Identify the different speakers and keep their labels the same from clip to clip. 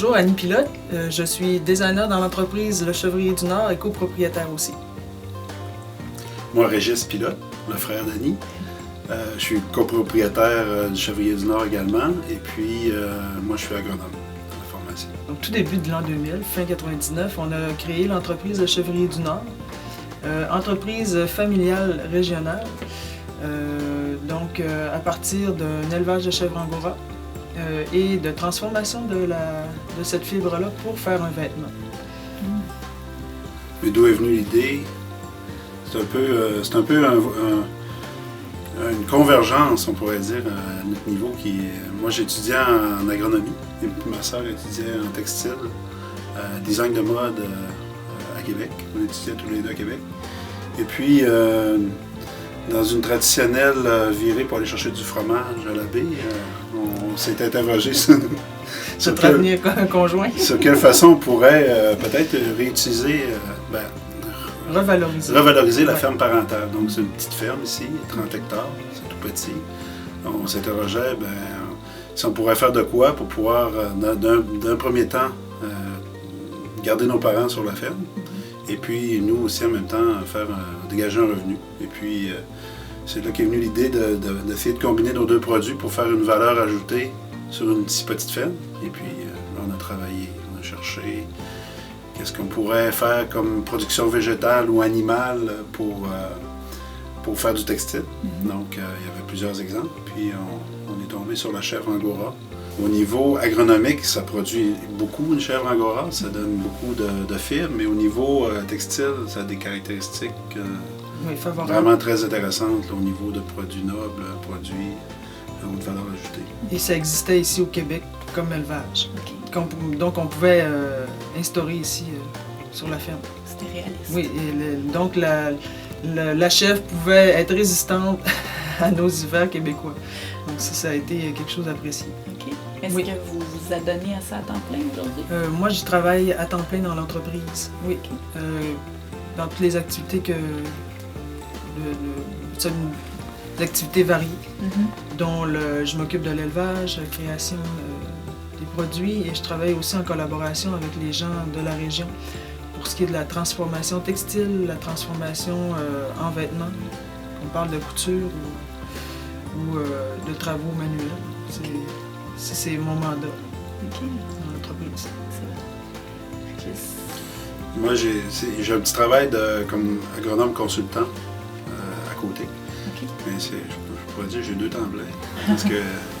Speaker 1: Bonjour, Annie Pilote. Je suis designer dans l'entreprise Le Chevrier du Nord et copropriétaire aussi.
Speaker 2: Moi, Régis Pilote, le frère d'Annie. Je suis copropriétaire du Chevrier du Nord également. Et puis, moi, je suis agronome dans la formation.
Speaker 1: Au tout début de l'an 2000, fin 99, on a créé l'entreprise Le Chevrier du Nord, entreprise familiale régionale. À partir d'un élevage de chèvres angora et de transformation de cette fibre-là pour faire un vêtement.
Speaker 2: Mais d'où est venue l'idée? C'est un peu une convergence, on pourrait dire, à notre niveau. Moi, j'étudiais en agronomie et ma sœur étudiait en textile, design de mode à Québec. On étudiait tous les deux à Québec. Et puis, dans une traditionnelle virée pour aller chercher du fromage à la baie, on s'est interrogé sur quelle façon on pourrait peut-être réutiliser, revaloriser la ferme parentale. Donc c'est une petite ferme ici, 30 hectares, c'est tout petit. On s'interrogeait si on pourrait faire de quoi pour pouvoir, d'un premier temps, garder nos parents sur la ferme. Et puis, nous aussi, en même temps, dégager un revenu. Et puis, c'est là qu'est venue l'idée d'essayer de combiner nos deux produits pour faire une valeur ajoutée sur une si petite ferme. Et puis, on a travaillé, on a cherché qu'est-ce qu'on pourrait faire comme production végétale ou animale pour faire du textile. Donc, il y avait plusieurs exemples. Puis, on est tombé sur la chèvre angora. Au niveau agronomique, ça produit beaucoup une chèvre angora, ça donne beaucoup de fibres, mais au niveau textile, ça a des caractéristiques vraiment très intéressantes là, au niveau de produits nobles, produits à haute valeur ajoutée.
Speaker 1: Et ça existait ici au Québec comme élevage. Okay. Donc on pouvait instaurer ici sur la ferme.
Speaker 3: C'était réaliste.
Speaker 1: Oui, et donc la chèvre pouvait être résistante à nos hivers québécois. Donc ça a été quelque chose d'apprécié.
Speaker 3: OK. Est-ce que vous vous adonnez à ça à temps plein aujourd'hui?
Speaker 1: Moi, je travaille à temps plein dans l'entreprise. Oui. Okay. Dans toutes les activités des activités variées, dont je m'occupe de l'élevage, la création des produits et je travaille aussi en collaboration avec les gens de la région pour ce qui est de la transformation textile, la transformation en vêtements. On parle de couture ou de travaux manuels. C'est mon mandat dans l'entreprise.
Speaker 2: Moi, j'ai un petit travail comme agronome consultant à côté. Okay. Mais je pourrais dire que j'ai 2 temps plein. Parce que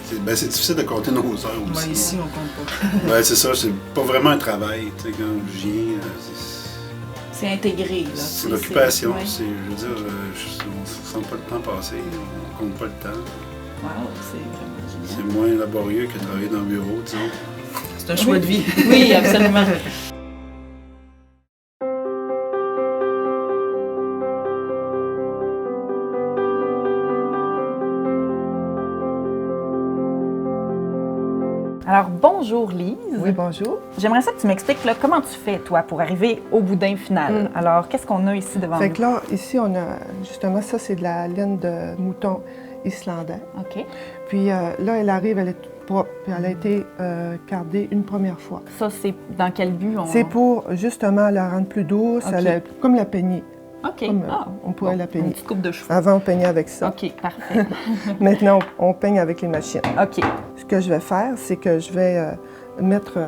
Speaker 2: c'est difficile de compter nos heures aussi.
Speaker 1: Moi, ici, on compte pas.
Speaker 2: C'est ça, c'est pas vraiment un travail. Quand je viens,
Speaker 3: c'est intégré.
Speaker 2: C'est l'occupation. Ouais. Je veux dire, on ne sent pas le temps passer, on ne compte pas le temps.
Speaker 3: Wow, c'est vraiment génial.
Speaker 2: C'est moins laborieux que de travailler dans le bureau, disons.
Speaker 1: C'est un choix de vie.
Speaker 3: Oui, absolument. Alors, bonjour Lise.
Speaker 4: Oui, bonjour.
Speaker 3: J'aimerais ça que tu m'expliques là, comment tu fais, toi, pour arriver au boudin final. Alors, qu'est-ce qu'on a ici devant nous?
Speaker 4: Fait que là, ici, on a, justement, ça, c'est de la laine de mouton islandais.
Speaker 3: OK.
Speaker 4: Puis là, elle arrive, elle est toute propre, puis elle a été cardée une première fois.
Speaker 3: Ça, c'est dans quel but?
Speaker 4: C'est pour, justement, la rendre plus douce,
Speaker 3: okay.
Speaker 4: Comme la peigner.
Speaker 3: OK.
Speaker 4: Comme, on pourrait la peigner.
Speaker 3: Une petite coupe de cheveux.
Speaker 4: Avant, on peignait avec ça.
Speaker 3: OK, parfait.
Speaker 4: Maintenant, on peigne avec les machines.
Speaker 3: OK.
Speaker 4: Ce que je vais faire, c'est que je vais mettre de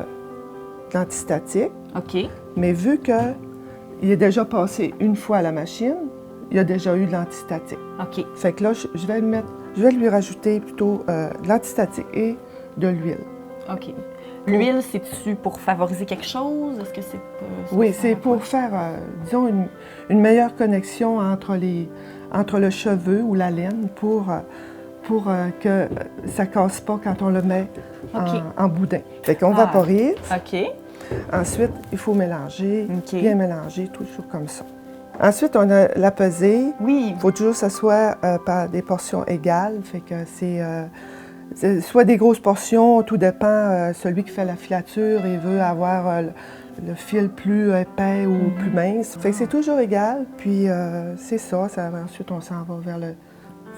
Speaker 4: l'antistatique.
Speaker 3: OK.
Speaker 4: Mais vu qu'il est déjà passé une fois à la machine, il y a déjà eu de l'antistatique.
Speaker 3: OK.
Speaker 4: Fait que là, je vais lui rajouter plutôt de l'antistatique et de l'huile.
Speaker 3: OK. L'huile, c'est-tu pour favoriser quelque chose? Est-ce que c'est...
Speaker 4: Oui, c'est pour faire, disons, une meilleure connexion entre le cheveu ou la laine pour que ça ne casse pas quand on le met en boudin. Fait qu'on vaporise.
Speaker 3: OK.
Speaker 4: Ensuite, il faut mélanger, bien mélanger, toujours comme ça. Ensuite, on a la pesée.
Speaker 3: Oui.
Speaker 4: Il faut toujours que ça soit par des portions égales. Fait que c'est soit des grosses portions, tout dépend. Celui qui fait la filature, il veut avoir le fil plus épais ou plus mince. Fait que c'est toujours égal. Puis c'est ça. Ensuite, on s'en va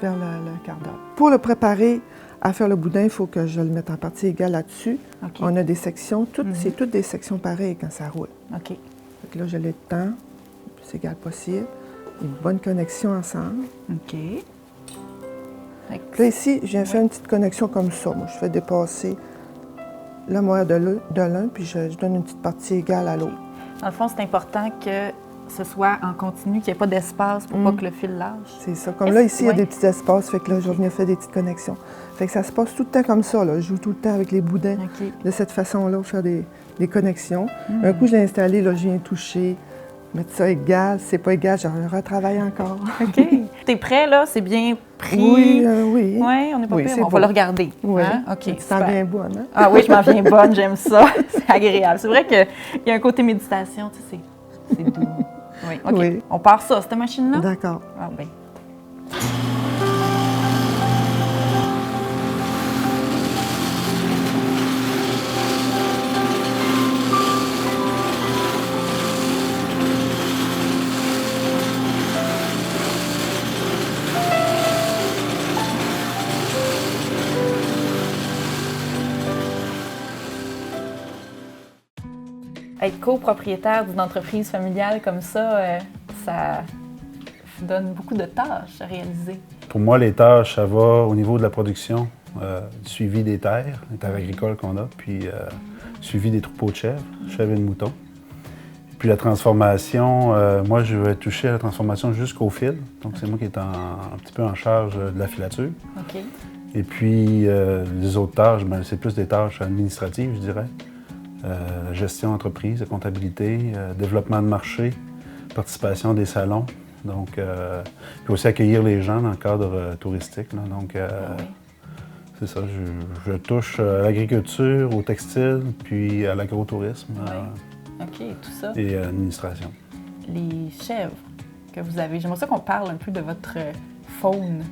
Speaker 4: vers le quart d'heure. Pour le préparer à faire le boudin, il faut que je le mette en partie égale là-dessus.
Speaker 3: OK.
Speaker 4: On a des sections, c'est toutes des sections pareilles quand ça roule.
Speaker 3: OK.
Speaker 4: Fait que là, je les tends le plus égal possible. Une bonne connexion ensemble.
Speaker 3: OK. Fait que-
Speaker 4: Puis là, ici, je viens faire une petite connexion comme ça. Moi, je fais dépasser la moelle de l'un, puis je donne une petite partie égale à l'autre.
Speaker 3: Dans le fond, c'est important que ce soit en continu, qu'il n'y ait pas d'espace pour pas que le fil lâche.
Speaker 4: C'est ça. Comme là, ici, il y a
Speaker 3: Ouais.
Speaker 4: des petits espaces, fait que là, je viens faire des petites connexions. Fait que ça se passe tout le temps comme ça, là. Je joue tout le temps avec les boudins
Speaker 3: OK.
Speaker 4: de cette façon-là, faire des connexions. Un coup, je l'ai installé, là, je viens toucher, mettre ça égal. Si c'est pas égal, je retravaille encore.
Speaker 3: OK. T'es prêt, là? C'est bien pris?
Speaker 4: Oui, oui.
Speaker 3: Oui, on n'est pas
Speaker 4: Oui,
Speaker 3: pire.
Speaker 4: c'est
Speaker 3: On
Speaker 4: beau.
Speaker 3: va le regarder.
Speaker 4: Oui.
Speaker 3: Hein? OK,
Speaker 4: Tu t'en
Speaker 3: super.
Speaker 4: viens bonne, hein?
Speaker 3: Ah oui, je m'en viens bonne, j'aime ça. C'est agréable. C'est vrai qu'il y a un côté méditation, tu sais, c'est doux. Oui, OK.
Speaker 4: Oui.
Speaker 3: On part ça, cette machine-là?
Speaker 4: D'accord.
Speaker 3: Ah bien. Être copropriétaire d'une entreprise familiale comme ça, ça donne beaucoup de tâches à réaliser.
Speaker 2: Pour moi, les tâches, ça va au niveau de la production, du suivi des terres agricoles qu'on a, puis suivi des troupeaux de chèvres et de moutons. Puis la transformation, moi, je vais toucher à la transformation jusqu'au fil. Donc, c'est moi qui est un petit peu en charge de la filature.
Speaker 3: OK.
Speaker 2: Et puis, les autres tâches, ben, c'est plus des tâches administratives, je dirais. Gestion d'entreprise, comptabilité, développement de marché, participation des salons. Donc, puis aussi accueillir les gens dans le cadre touristique. Là. Donc,
Speaker 3: Oui.
Speaker 2: c'est ça, je touche à l'agriculture, au textile, puis à l'agrotourisme
Speaker 3: OK, tout ça.
Speaker 2: et à l'administration.
Speaker 3: Les chèvres que vous avez, j'aimerais ça qu'on parle un peu de votre faune.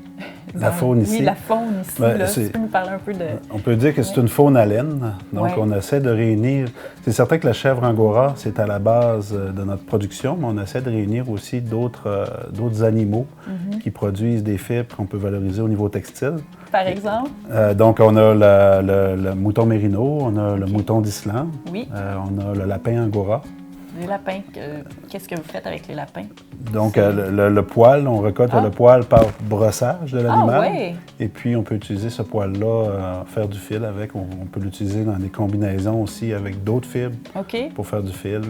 Speaker 2: La faune ici?
Speaker 3: Oui, la faune ici.
Speaker 2: Ben,
Speaker 3: là.
Speaker 2: c'est-
Speaker 3: Tu peux nous parler un peu de...
Speaker 2: On peut dire que c'est une faune à laine. Donc,
Speaker 3: Ouais.
Speaker 2: on essaie de réunir... C'est certain que la chèvre angora, c'est à la base de notre production, mais on essaie de réunir aussi d'autres animaux qui produisent des fibres qu'on peut valoriser au niveau textile.
Speaker 3: Par exemple?
Speaker 2: Donc, on a le mouton mérino, on a le mouton d'Islande,
Speaker 3: Oui,
Speaker 2: on a le lapin angora.
Speaker 3: les lapins. Qu'est-ce que vous faites avec les lapins?
Speaker 2: Donc, le poil, on recote
Speaker 3: Ah.
Speaker 2: le poil par brossage de l'animal.
Speaker 3: Ah ouais!
Speaker 2: Et puis, on peut utiliser ce poil-là, faire du fil avec. On peut l'utiliser dans des combinaisons aussi avec d'autres fibres
Speaker 3: OK.
Speaker 2: pour faire du fil.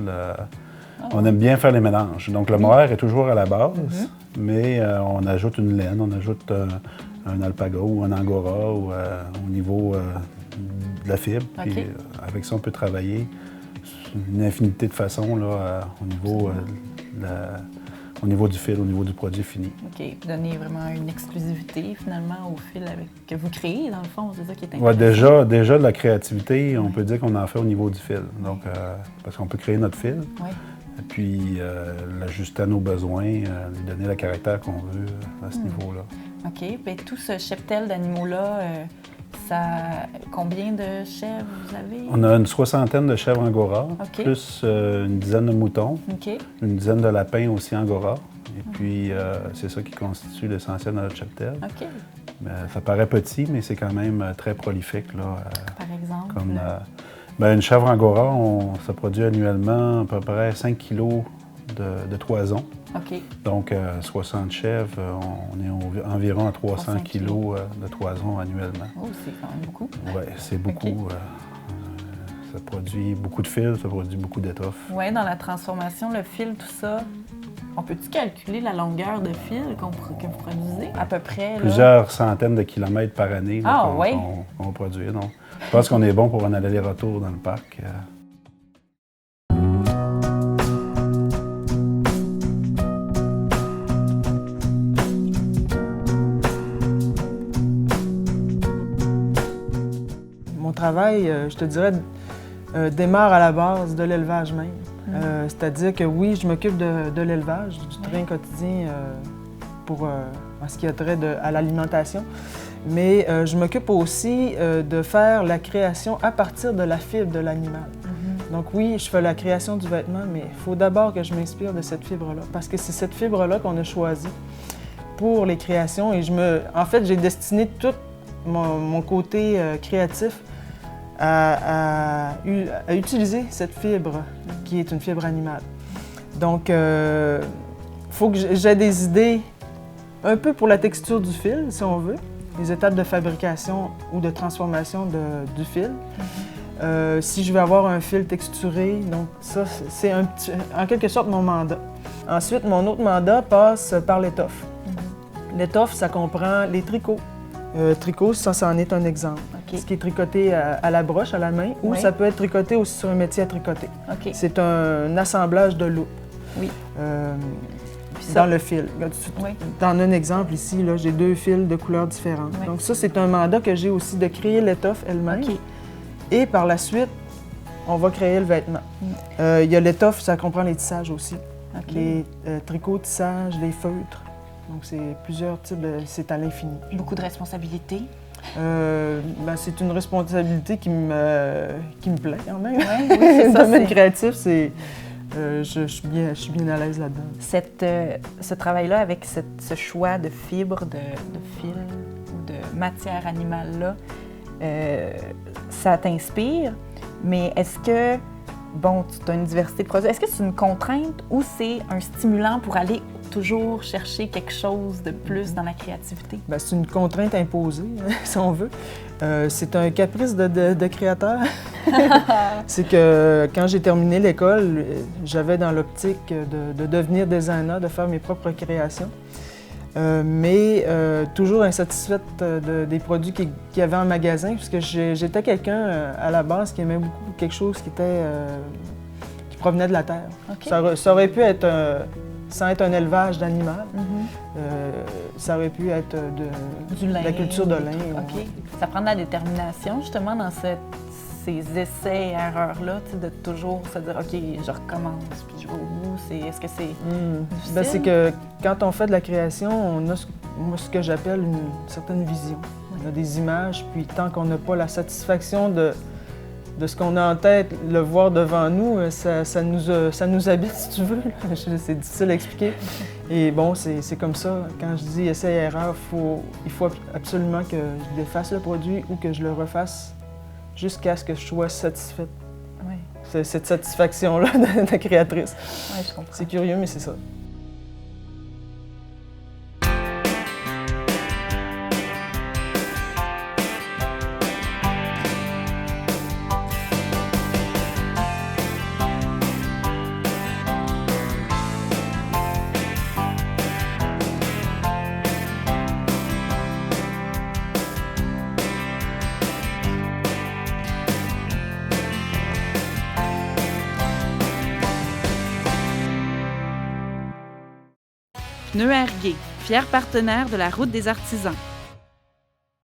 Speaker 2: On aime bien faire les mélanges. Donc, le mohair est toujours à la base, mais on ajoute une laine, on ajoute un alpaga ou un angora au niveau de la fibre.
Speaker 3: OK.
Speaker 2: Puis, avec ça, on peut travailler une infinité de façons là, au niveau du fil, au niveau du produit fini.
Speaker 3: OK. Donner vraiment une exclusivité, finalement, au fil que vous créez, dans le fond. C'est ça qui est intéressant.
Speaker 2: Ouais, déjà, de la créativité, on peut dire qu'on en fait au niveau du fil. Donc, parce qu'on peut créer notre fil,
Speaker 3: Oui.
Speaker 2: et puis l'ajuster à nos besoins, lui donner le caractère qu'on veut à ce niveau-là.
Speaker 3: OK. Bien, tout ce cheptel d'animaux-là, combien de chèvres vous avez?
Speaker 2: On a une 60aine de chèvres angora,
Speaker 3: OK.
Speaker 2: plus une dizaine de moutons,
Speaker 3: OK.
Speaker 2: une dizaine de lapins aussi angora. Et puis, c'est ça qui constitue l'essentiel de notre cheptel.
Speaker 3: OK.
Speaker 2: Ça paraît petit, mais c'est quand même très prolifique. Là,
Speaker 3: Par exemple.
Speaker 2: comme, une chèvre angora, ça produit annuellement à peu près 5 kilos de toison.
Speaker 3: OK.
Speaker 2: Donc, 60 chèvres, on est environ à 300
Speaker 3: 300
Speaker 2: kilos de toison annuellement.
Speaker 3: Oh, c'est quand même beaucoup.
Speaker 2: Oui, c'est beaucoup. Ça produit beaucoup de fils, ça produit beaucoup d'étoffes.
Speaker 3: Oui, dans la transformation, le fil, tout ça, on peut-tu calculer la longueur de fil que vous produisez? À peu près, là?
Speaker 2: Plusieurs centaines de kilomètres par année là,
Speaker 3: Ah, ouais?
Speaker 2: qu'on produit. Donc, je pense qu'on est bon pour un aller-retour dans le parc.
Speaker 1: Mon travail, je te dirais, démarre à la base de l'élevage même. C'est-à-dire que oui, je m'occupe de l'élevage, du train quotidien en ce qui a trait à l'alimentation, mais je m'occupe aussi de faire la création à partir de la fibre de l'animal. Donc oui, je fais la création du vêtement, mais il faut d'abord que je m'inspire de cette fibre-là, parce que c'est cette fibre-là qu'on a choisie pour les créations et en fait, j'ai destiné tout mon côté créatif à utiliser cette fibre qui est une fibre animale. Donc, il faut que j'ai des idées un peu pour la texture du fil, si on veut, les étapes de fabrication ou de transformation du fil. Si je veux avoir un fil texturé, donc ça, c'est en quelque sorte mon mandat. Ensuite, mon autre mandat passe par l'étoffe. L'étoffe, ça comprend les tricots. Tricot, ça en est un exemple. Okay. Ce qui est tricoté à la broche, à la main, ou ça peut être tricoté aussi sur un métier à tricoter. Okay. C'est un assemblage de loupes dans le fil. Dans un exemple ici, là, j'ai 2 fils de couleurs différentes. Donc ça, c'est un mandat que j'ai aussi de créer l'étoffe elle-même. Okay. Et par la suite, on va créer le vêtement. Il y a l'étoffe, ça comprend les tissages aussi. Les tricots, tissages, les feutres. Donc, c'est plusieurs types c'est à l'infini.
Speaker 3: Beaucoup de responsabilités?
Speaker 1: C'est une responsabilité qui me plaît quand même.
Speaker 3: Oui, c'est
Speaker 1: ça. Le domaine créatif, c'est... je suis bien à l'aise là-dedans.
Speaker 3: Ce travail-là, avec ce choix de fibres, de fil ou de matière animale-là, ça t'inspire, mais est-ce que, tu as une diversité de produits, est-ce que c'est une contrainte ou c'est un stimulant pour aller toujours chercher quelque chose de plus dans la créativité?
Speaker 1: C'est une contrainte imposée, si on veut. C'est un caprice de créateur. C'est que quand j'ai terminé l'école, j'avais dans l'optique de devenir designer, de faire mes propres créations. Mais toujours insatisfaite des produits qu'il y avait en magasin, puisque j'étais quelqu'un à la base qui aimait beaucoup quelque chose qui provenait de la terre. Okay. Ça aurait pu être, sans être un élevage d'animal, ça aurait pu être
Speaker 3: du lin,
Speaker 1: de la culture de lin.
Speaker 3: Okay. Ça prend de la détermination justement dans ces essais et erreurs-là, de toujours se dire « OK, je recommence, puis je vais au bout ». Est-ce que c'est difficile?
Speaker 1: C'est que quand on fait de la création, on a ce que j'appelle une certaine vision. On a des images, puis tant qu'on n'a pas la satisfaction de ce qu'on a en tête, le voir devant nous, ça nous habite, si tu veux. C'est difficile à expliquer. Et bon, c'est comme ça. Quand je dis essai et erreur, il faut absolument que je défasse le produit ou que je le refasse jusqu'à ce que je sois satisfaite.
Speaker 3: Oui.
Speaker 1: C'est cette satisfaction-là de créatrice.
Speaker 3: Oui, je comprends.
Speaker 1: C'est curieux, mais c'est ça.
Speaker 5: Pneus Airgay, fier partenaire de la Route des artisans.